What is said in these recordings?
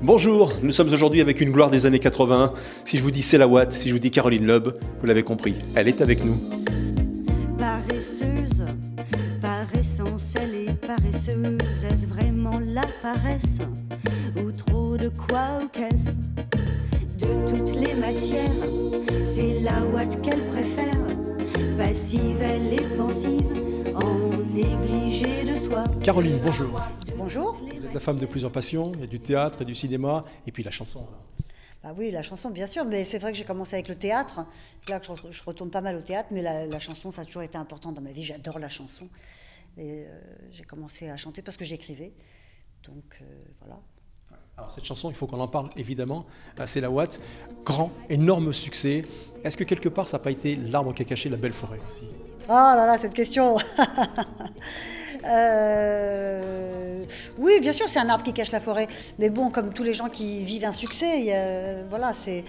Bonjour, nous sommes aujourd'hui avec une gloire des années 80. Si je vous dis Céla Watt, si je vous dis Caroline Loeb, vous l'avez compris, elle est avec nous. Paresseuse, par essence elle est paresseuse. Est-ce vraiment la paresse ou trop de quoi ou qu'est-ce? De toutes les matières, c'est la Watt qu'elle préfère. Passive, elle est pensive, en négligé de soi. Caroline, bonjour. Bonjour. Vous êtes la femme de plusieurs passions, il y a du théâtre et du cinéma, et puis la chanson. Bah oui, la chanson, bien sûr, mais c'est vrai que j'ai commencé avec le théâtre. Là, je retourne pas mal au théâtre, mais la chanson, ça a toujours été important dans ma vie. J'adore la chanson. Et j'ai commencé à chanter parce que j'écrivais. Donc, voilà. Alors cette chanson, il faut qu'on en parle évidemment, Céla Watt, grand, énorme succès. Est-ce que quelque part ça n'a pas été l'arbre qui a caché la belle forêt aussi? Oh là là, cette question. Oui, bien sûr, c'est un arbre qui cache la forêt. Mais bon, comme tous les gens qui vivent un succès, voilà, c'est...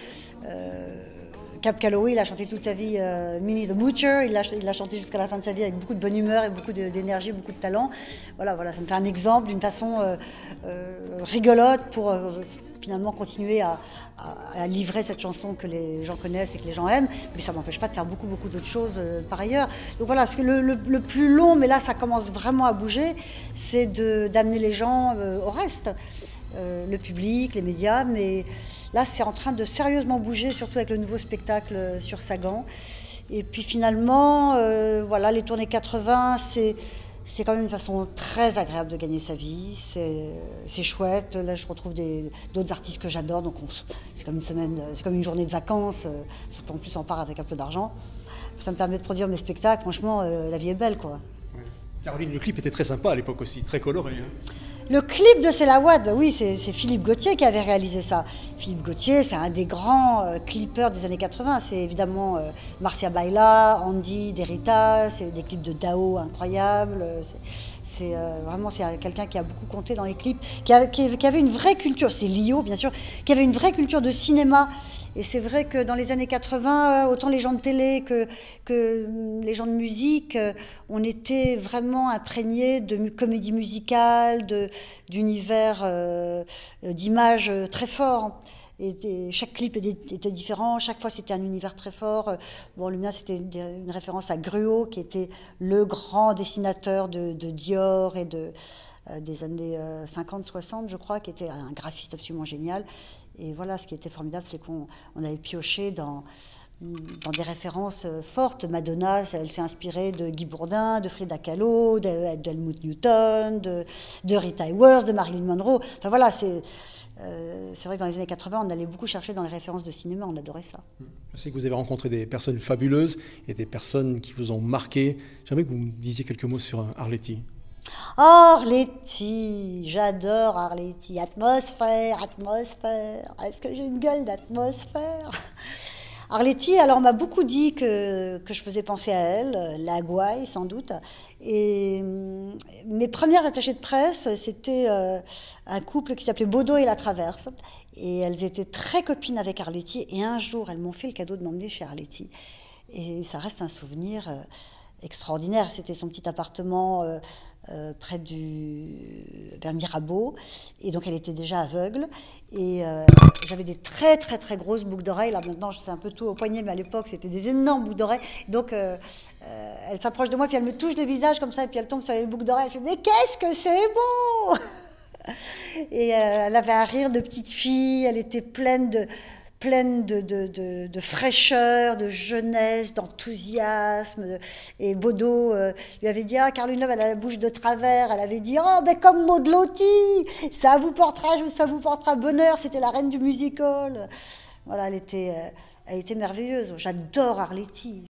Cab Calloway, il a chanté toute sa vie Minnie the Moocher, il l'a chanté jusqu'à la fin de sa vie avec beaucoup de bonne humeur et beaucoup d'énergie, beaucoup de talent. Voilà, ça me fait un exemple d'une façon rigolote pour finalement continuer à livrer cette chanson que les gens connaissent et que les gens aiment, mais ça ne m'empêche pas de faire beaucoup d'autres choses par ailleurs. Donc voilà, le plus long, mais là ça commence vraiment à bouger, c'est d'amener les gens au reste, le public, les médias, mais là c'est en train de sérieusement bouger, surtout avec le nouveau spectacle sur Sagan. Et puis finalement, voilà, les tournées 80, c'est quand même une façon très agréable de gagner sa vie, c'est chouette. Là, je retrouve d'autres artistes que j'adore, donc c'est comme une semaine, c'est comme une journée de vacances, surtout en plus on part avec un peu d'argent. Ça me permet de produire mes spectacles, franchement, la vie est belle, quoi. Oui. Caroline, le clip était très sympa à l'époque aussi, très coloré. Hein. Le clip de Céla Watt, oui, c'est Philippe Gauthier qui avait réalisé ça. Philippe Gauthier, c'est un des grands clippeurs des années 80. C'est évidemment Marcia Baila, Andy Derrita, c'est des clips de Dao incroyables. C'est quelqu'un qui a beaucoup compté dans les clips, qui avait une vraie culture, c'est Lio bien sûr, qui avait une vraie culture de cinéma. Et c'est vrai que dans les années 80, autant les gens de télé que les gens de musique, on était vraiment imprégnés de comédie musicale, d'univers, d'images très forts. Et chaque clip était différent, chaque fois c'était un univers très fort. Bon, le mien c'était une référence à Gruau, qui était le grand dessinateur de Dior et des années 50-60, je crois, qui était un graphiste absolument génial. Et voilà, ce qui était formidable, c'est qu'on avait pioché dans des références fortes. Madonna, elle s'est inspirée de Guy Bourdin, de Frida Kahlo, d'Helmut Newton, de Rita Hayworth, de Marilyn Monroe. Enfin voilà, c'est vrai que dans les années 80, on allait beaucoup chercher dans les références de cinéma, on adorait ça. Je sais que vous avez rencontré des personnes fabuleuses et des personnes qui vous ont marqué. J'aimerais que vous me disiez quelques mots sur Arletty. Arletty, j'adore Arletty. Atmosphère. Est-ce que j'ai une gueule d'atmosphère? Arletty, alors, on m'a beaucoup dit que je faisais penser à elle, la gouaille sans doute. Et mes premières attachées de presse, c'était un couple qui s'appelait Baudot et La Traverse. Et elles étaient très copines avec Arletty. Et un jour, elles m'ont fait le cadeau de m'emmener chez Arletty. Et ça reste un souvenir extraordinaire. C'était son petit appartement vers Mirabeau, et donc elle était déjà aveugle, et j'avais des très grosses boucles d'oreilles. Là maintenant je sais un peu tout au poignet, mais à l'époque c'était des énormes boucles d'oreilles. Donc elle s'approche de moi, puis elle me touche le visage comme ça, et puis elle tombe sur les boucles d'oreilles, elle fait « Mais qu'est-ce que c'est beau !» Et elle avait un rire de petite fille, elle était pleine de fraîcheur, de jeunesse, d'enthousiasme. Et Baudot lui avait dit « Ah, Caroline Loeb, elle a la bouche de travers. » Elle avait dit « Oh, ben comme Maud Lottie, ça vous portera bonheur. » C'était la reine du music-hall. Voilà, elle était merveilleuse. J'adore Arletty.